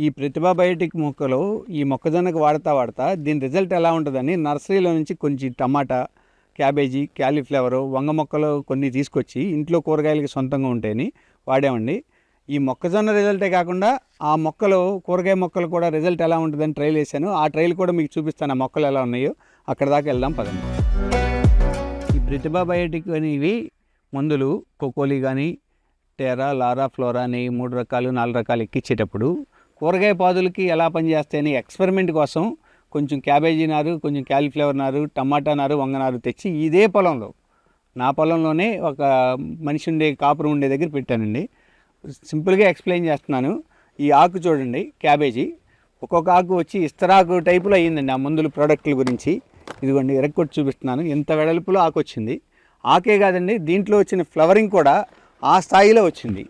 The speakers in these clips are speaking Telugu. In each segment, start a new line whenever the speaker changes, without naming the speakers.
ఈ ప్రతిభా బయోటిక్ మొక్కలో ఈ మొక్కజొన్నకు వాడతా దీని రిజల్ట్ ఎలా ఉంటుందని నర్సరీలో నుంచి కొంచెం టమాటా, క్యాబేజీ, క్యాలీఫ్లవరు, వంగ మొక్కలు కొన్ని తీసుకొచ్చి ఇంట్లో కూరగాయలకి సొంతంగా ఉంటాయని వాడామండి. ఈ మొక్కజొన్న రిజల్టే కాకుండా ఆ మొక్కలు, కూరగాయ మొక్కలు కూడా రిజల్ట్ ఎలా ఉంటుందని ట్రైల్ వేసాను. ఆ ట్రైల్ కూడా మీకు చూపిస్తాను, ఆ మొక్కలు ఎలా ఉన్నాయో. అక్కడ దాకా వెళ్దాం పదండి. ఈ ప్రతిభా బయోటిక్ అనేవి మందులు కోకోలి కానీ, టెరా, లారా, ఫ్లోరా అని 3 రకాలు 4 రకాలు ఎక్కించేటప్పుడు కూరగాయ పాదులకి ఎలా పనిచేస్తాయని ఎక్స్పెరిమెంట్ కోసం కొంచెం క్యాబేజీ నారు, కొంచెం క్యాలీఫ్లవర్ నారు, టమాటా నారు, వంగ నారు తెచ్చి ఇదే పొలంలో, నా పొలంలోనే ఒక మనిషి ఉండే, కాపురం ఉండే దగ్గర పెట్టానండి. సింపుల్గా ఎక్స్ప్లెయిన్ చేస్తున్నాను. ఈ ఆకు చూడండి, క్యాబేజీ ఒక్కొక్క ఆకు వచ్చి ఇస్తరాకు టైపులో అయ్యిందండి. ఆ మందుల ప్రోడక్ట్ల గురించి ఇదిగోండి ఎరక్కొట్టి చూపిస్తున్నాను. ఎంత వెడల్పులో ఆకు వచ్చింది. ఆకే కాదండి, దీంట్లో వచ్చిన ఫ్లవరింగ్ కూడా ఆ స్థాయిలో వచ్చింది.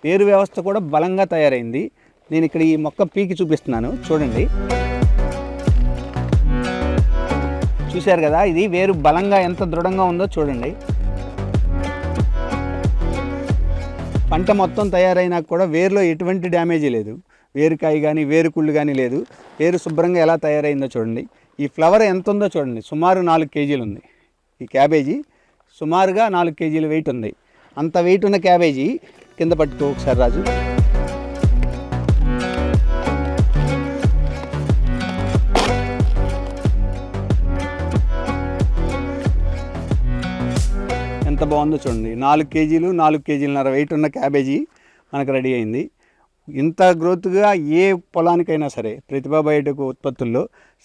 వేరు వ్యవస్థ కూడా బలంగా తయారైంది. నేను ఇక్కడ ఈ మొక్క పీకి చూపిస్తున్నాను చూడండి. చూశారు కదా, ఇది వేరు బలంగా ఎంత దృఢంగా ఉందో చూడండి. పంట మొత్తం తయారైనా కూడా వేరులో ఎటువంటి డ్యామేజీ లేదు. వేరుకాయ కానీ వేరుకుళ్ళు కానీ లేదు. వేరు శుభ్రంగా ఎలా తయారైందో చూడండి. ఈ ఫ్లవర్ ఎంత ఉందో చూడండి, సుమారు 4 కేజీలు ఉంది. ఈ క్యాబేజీ సుమారుగా 4 కేజీల వెయిట్ ఉంది. అంత వెయిట్ ఉన్న క్యాబేజీ కింద పట్టుకో ఒకసారి రాజు. ఎంత బాగుందో చూడండి. 4 కేజీలు 4 కేజీలన్నర వెయిట్ ఉన్న క్యాబేజీ మనకు రెడీ అయింది. ఇంత గ్రోత్గా ఏ పొలానికైనా సరే ప్రతిభా బయోటిక్ ఉత్పత్తుల్లో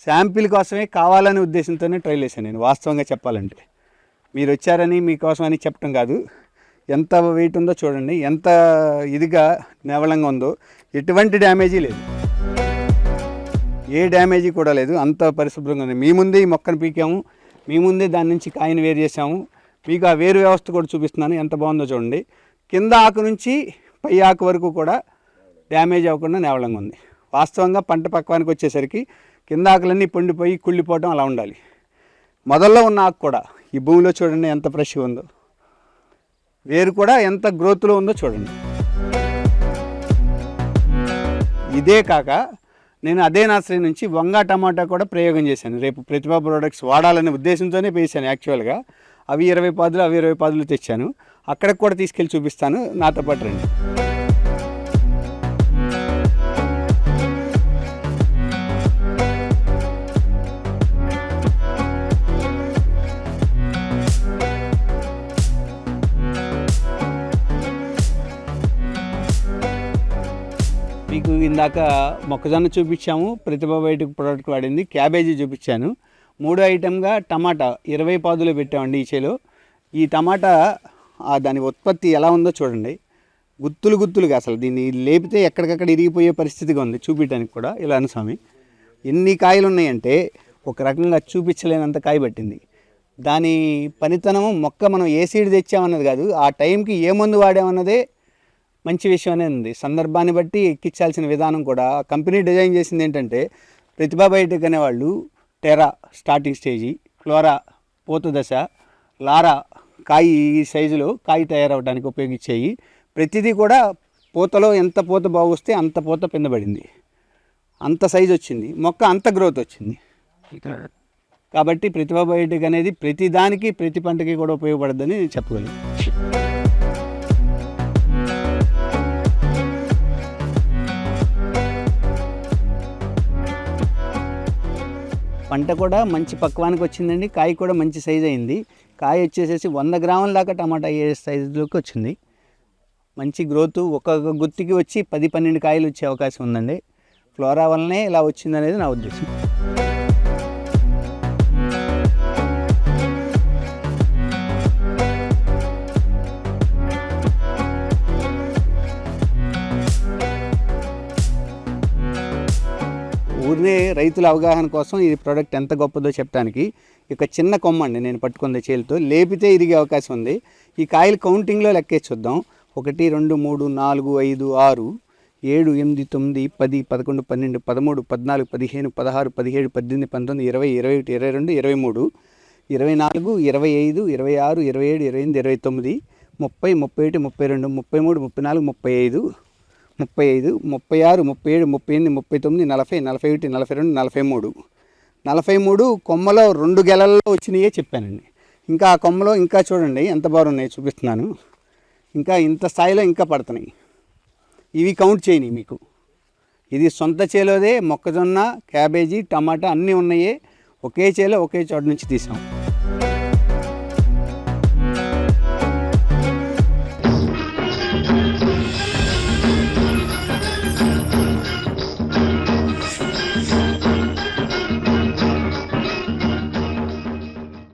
శాంపిల్ కోసమే కావాలనే ఉద్దేశంతోనే ట్రైల్ చేశాను నేను. వాస్తవంగా చెప్పాలంటే మీరు వచ్చారని మీకోసం అని చెప్పడం కాదు. ఎంత వెయిట్ ఉందో చూడండి, ఎంత ఇదిగా నెవలంగా ఉందో. ఎటువంటి డ్యామేజీ లేదు, ఏ డ్యామేజీ కూడా లేదు. అంత పరిశుభ్రంగా ఉంది. మీ ముందే ఈ మొక్కను పీకాము, మీ ముందే దాని నుంచి కాయను వేరు చేసాము. మీకు ఆ వేరు వ్యవస్థ కూడా చూపిస్తున్నాను, ఎంత బాగుందో చూడండి. కింద ఆకు నుంచి పై ఆకు వరకు కూడా డ్యామేజ్ అవ్వకుండా నేవలంగా ఉంది. వాస్తవంగా పంట పక్వానికి వచ్చేసరికి కింద ఆకులన్నీ పండిపోయి కుళ్ళిపోవడం అలా ఉండాలి. మొదల్లో ఉన్న ఆకు కూడా ఈ భూమిలో చూడండి ఎంత ఫ్రెష్గా ఉందో. వేరు కూడా ఎంత గ్రోత్లో ఉందో చూడండి. ఇదే కాక నేను అదే నర్సరీ నుంచి వంగ టమాటా కూడా ప్రయోగం చేశాను. రేపు ప్రతిభా ప్రొడక్ట్స్ వాడాలనే ఉద్దేశంతోనే వేసాను యాక్చువల్గా. అవి 20 పాదులు, అవి 20 పాదులు తెచ్చాను. అక్కడికి కూడా తీసుకెళ్ళి చూపిస్తాను, నాతో పాటు రండి. మీకు ఇందాక మొక్కజొన్న చూపించాము, ప్రతిభా బయోటిక్ ప్రోడక్ట్ వాడింది, క్యాబేజీ చూపించాను. 3వ ఐటెంగా టమాటా 20 పాదులు పెట్టామండి ఈ చేలో. ఈ టమాటా దాని ఉత్పత్తి ఎలా ఉందో చూడండి. గుత్తులుగా అసలు దీన్ని లేపితే ఎక్కడికక్కడ ఇరిగిపోయే పరిస్థితిగా ఉంది. చూపించడానికి కూడా ఇలా అనుస్వామి ఎన్ని కాయలు ఉన్నాయంటే ఒక రకంగా చూపించలేనంత కాయ పట్టింది. దాని పనితనం మొక్క మనం ఏ సీడ్ తెచ్చామన్నది కాదు, ఆ టైంకి ఏ మందు వాడామన్నదే మంచి విషయం అనేది ఉంది. సందర్భాన్ని బట్టి ఎక్కించాల్సిన విధానం కూడా కంపెనీ డిజైన్ చేసింది ఏంటంటే, ప్రతిభా బయోటిక్ అనేవాళ్ళు టెరా స్టార్టింగ్ స్టేజీ, ఫ్లోరా పూత దశ, లారా కాయ ఈ సైజులో కాయ తయారవడానికి ఉపయోగించేవి. ప్రతిదీ కూడా పూతలో ఎంత పూత బాగొస్తే అంత పూత పిందబడింది, అంత సైజు వచ్చింది, మొక్క అంత గ్రోత్ వచ్చింది. కాబట్టి ప్రతిభా బయోటిక్ అనేది ప్రతి దానికి, ప్రతి పంటకి కూడా ఉపయోగపడుతుందని చెప్పగలను. పంట కూడా మంచి పక్వానికి వచ్చిందండి. కాయ కూడా మంచి సైజు అయింది. కాయ వచ్చేసేసి 100 గ్రాముల దాకా టమాటా అయ్యే సైజులోకి వచ్చింది. మంచి గ్రోత్. ఒక్కొక్క గుత్తికి వచ్చి 10-12 కాయలు వచ్చే అవకాశం ఉందండి. ఫ్లోరా వల్లనే ఇలా వచ్చిందనేది నా ఉద్దేశం. ఊరినే రైతుల అవగాహన కోసం ఈ ప్రోడక్ట్ ఎంత గొప్పదో చెప్పడానికి ఇక చిన్న కొమ్మ అండి నేను పట్టుకుంది చేతితో, లేపితే ఇరిగే అవకాశం ఉంది. ఈ కాయలు కౌంటింగ్లో లెక్కేసి చూద్దాం. 1 2 3 4 5 6 7 8 9 10 11 12 13 14 15 16 17 18 19 20 21 22 23 24 25 26 27 28 29 30 31 32 33 34 35 35, 36, 37, 38, 39, 40, 41, 42, 43 కొమ్మలో 2 గెలల్లో వచ్చినాయే చెప్పానండి. ఇంకా ఆ కొమ్మలో ఇంకా చూడండి ఎంత బాగున్నాయి చూపిస్తున్నాను. ఇంకా ఇంత స్థాయిలో ఇంకా పడుతున్నాయి. ఇవి కౌంట్ చేయని మీకు. ఇది సొంత చేలోదే మొక్కజొన్న, క్యాబేజీ, టమాటా అన్నీ ఉన్నాయి. ఒకే చేలో ఒకే చోట నుంచి తీసాం.